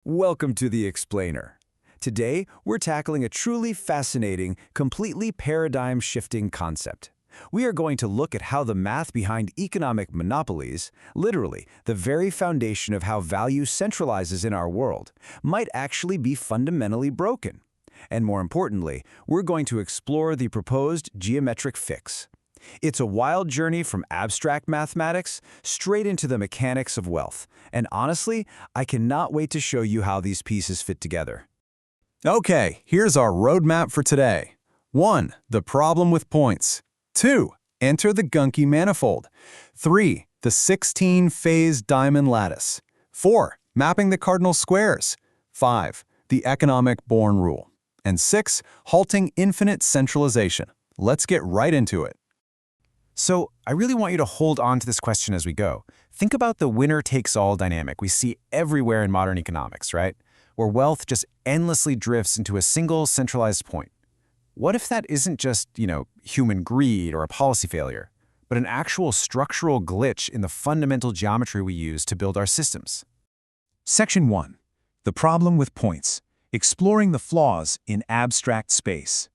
Welcome to The Explainer. Today, we're tackling a truly fascinating, completely paradigm-shifting concept. We are going to look at how the math behind economic monopolies, literally the very foundation of how value centralizes in our world, might actually be fundamentally broken. And more importantly, we're going to explore the proposed geometric fix. It's a wild journey from abstract mathematics straight into the mechanics of wealth. And honestly, I cannot wait to show you how these pieces fit together. Okay, here's our roadmap for today. 1. The problem with points. 2. Enter the Gunky Manifold. 3. The 16-phase diamond lattice. 4. Mapping the cardinal squares. 5. The economic Born rule. And 6. Halting infinite centralization. Let's get right into it. So I really want you to hold on to this question as we go. Think about the winner-takes-all dynamic we see everywhere in modern economics, right? Where wealth just endlessly drifts into a single centralized point. What if that isn't just, human greed or a policy failure, but an actual structural glitch in the fundamental geometry we use to build our systems? Section 1. The problem with points. Exploring the flaws in abstract space.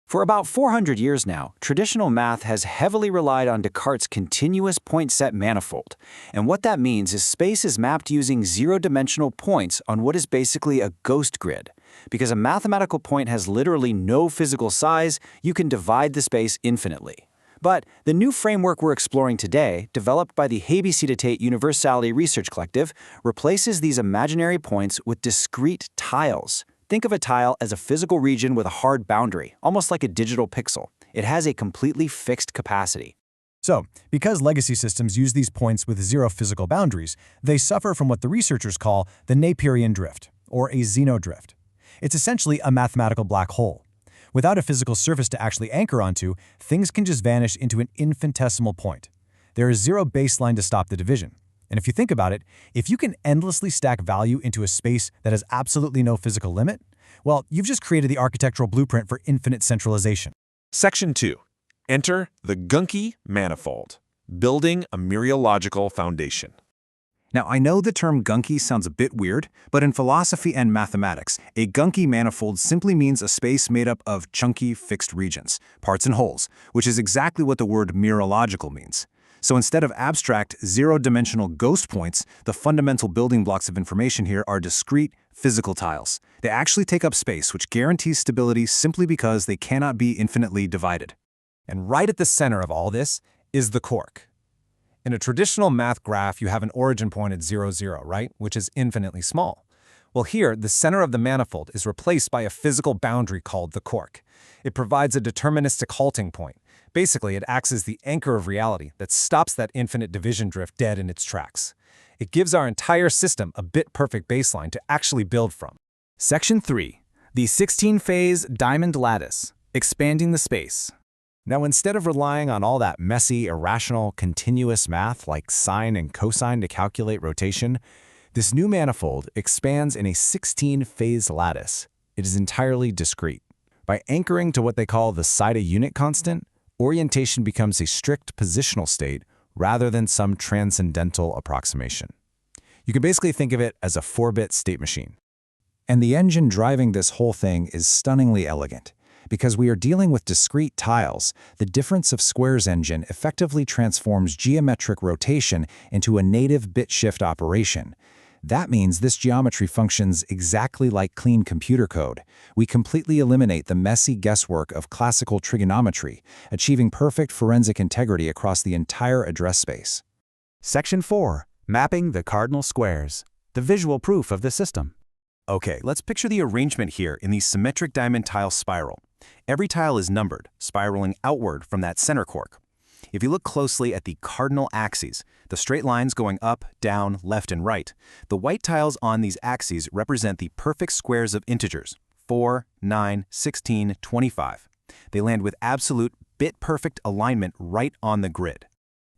For about 400 years now, traditional math has heavily relied on Descartes' continuous point set manifold. And what that means is space is mapped using zero-dimensional points on what is basically a ghost grid. Because a mathematical point has literally no physical size, you can divide the space infinitely. But the new framework we're exploring today, developed by the Habesitatate Universality Research Collective, replaces these imaginary points with discrete tiles. Think of a tile as a physical region with a hard boundary, almost like a digital pixel. It has a completely fixed capacity. So, because legacy systems use these points with zero physical boundaries, they suffer from what the researchers call the Naperian drift, or a xenodrift. It's essentially a mathematical black hole. Without a physical surface to actually anchor onto, things can just vanish into an infinitesimal point. There is zero baseline to stop the division. And if you think about it, if you can endlessly stack value into a space that has absolutely no physical limit, well, you've just created the architectural blueprint for infinite centralization. Section 2. Enter the Gunky Manifold, building a mereological foundation. Now, I know the term gunky sounds a bit weird, but in philosophy and mathematics, a gunky manifold simply means a space made up of chunky fixed regions, parts and wholes, which is exactly what the word mereological means. So instead of abstract, zero-dimensional ghost points, the fundamental building blocks of information here are discrete, physical tiles. They actually take up space, which guarantees stability simply because they cannot be infinitely divided. And right at the center of all this is the cork. In a traditional math graph, you have an origin point at 0, 0, right? Which is infinitely small. Well, here, the center of the manifold is replaced by a physical boundary called the cork. It provides a deterministic halting point. Basically, it acts as the anchor of reality that stops that infinite division drift dead in its tracks. It gives our entire system a bit-perfect baseline to actually build from. Section 3. The 16-phase diamond lattice, expanding the space. Now, instead of relying on all that messy, irrational, continuous math like sine and cosine to calculate rotation, this new manifold expands in a 16-phase lattice. It is entirely discrete. By anchoring to what they call the side-unit constant, orientation becomes a strict positional state rather than some transcendental approximation. You can basically think of it as a 4-bit state machine. And the engine driving this whole thing is stunningly elegant. Because we are dealing with discrete tiles, the difference of squares engine effectively transforms geometric rotation into a native bit shift operation. That means this geometry functions exactly like clean computer code. We completely eliminate the messy guesswork of classical trigonometry, achieving perfect forensic integrity across the entire address space. Section 4. Mapping the cardinal squares, the visual proof of the system. Okay, let's picture the arrangement here in the symmetric diamond tile spiral. Every tile is numbered, spiraling outward from that center cork. If you look closely at the cardinal axes, the straight lines going up, down, left, and right, the white tiles on these axes represent the perfect squares of integers, 4, 9, 16, 25. They land with absolute bit-perfect alignment right on the grid.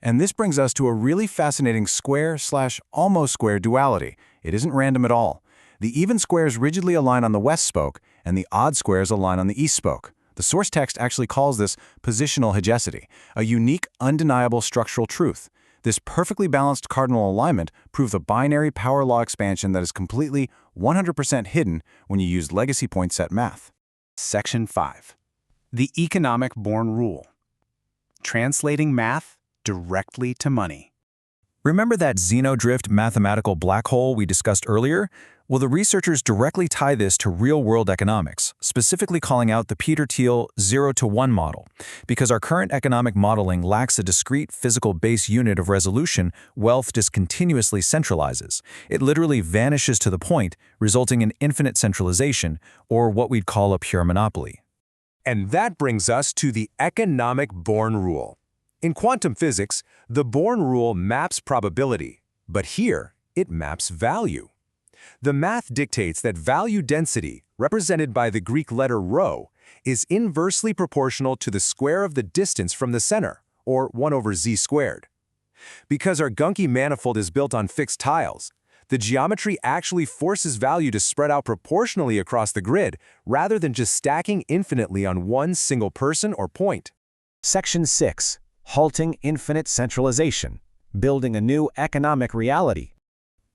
And this brings us to a really fascinating square/almost square duality. It isn't random at all. The even squares rigidly align on the west spoke, and the odd squares align on the east spoke. The source text actually calls this positional hegemony, a unique, undeniable structural truth. This perfectly balanced cardinal alignment proves a binary power law expansion that is completely 100% hidden when you use legacy point set math. Section 5. The economic born rule. Translating math directly to money. Remember that xenodrift mathematical black hole we discussed earlier? Well, the researchers directly tie this to real-world economics, specifically calling out the Peter Thiel 0-to-1 model. Because our current economic modeling lacks a discrete physical base unit of resolution, wealth discontinuously centralizes. It literally vanishes to the point, resulting in infinite centralization, or what we'd call a pure monopoly. And that brings us to the economic Born rule. In quantum physics, the Born rule maps probability, but here it maps value. The math dictates that value density, represented by the Greek letter rho, is inversely proportional to the square of the distance from the center, or 1 over z squared. Because our Gunky manifold is built on fixed tiles, the geometry actually forces value to spread out proportionally across the grid, rather than just stacking infinitely on one single person or point. Section 6. Halting infinite centralization. Building a new economic reality.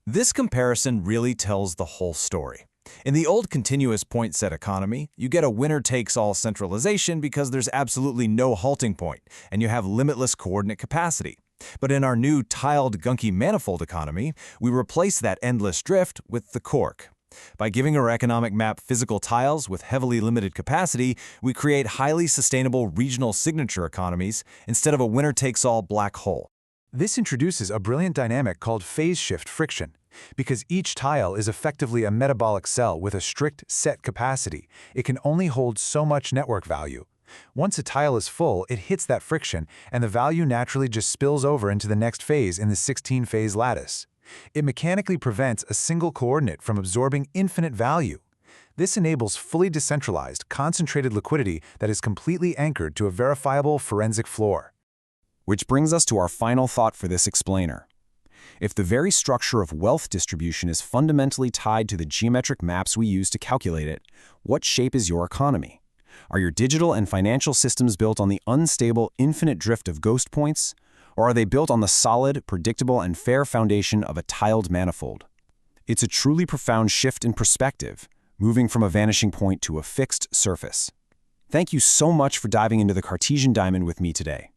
This comparison really tells the whole story. In the old continuous point set economy, you get a winner-takes-all centralization because there's absolutely no halting point, and you have limitless coordinate capacity. But in our new tiled Gunky manifold economy, we replace that endless drift with the cork. By giving our economic map physical tiles with heavily limited capacity, we create highly sustainable regional signature economies instead of a winner-takes-all black hole. This introduces a brilliant dynamic called phase shift friction. Because each tile is effectively a metabolic cell with a strict set capacity, it can only hold so much network value. Once a tile is full, it hits that friction, and the value naturally just spills over into the next phase in the 16-phase lattice. It mechanically prevents a single coordinate from absorbing infinite value. This enables fully decentralized, concentrated liquidity that is completely anchored to a verifiable forensic floor. Which brings us to our final thought for this explainer. If the very structure of wealth distribution is fundamentally tied to the geometric maps we use to calculate it, what shape is your economy? Are your digital and financial systems built on the unstable, infinite drift of ghost points? Or are they built on the solid, predictable, and fair foundation of a tiled manifold? It's a truly profound shift in perspective, moving from a vanishing point to a fixed surface. Thank you so much for diving into the Cartesian diamond with me today.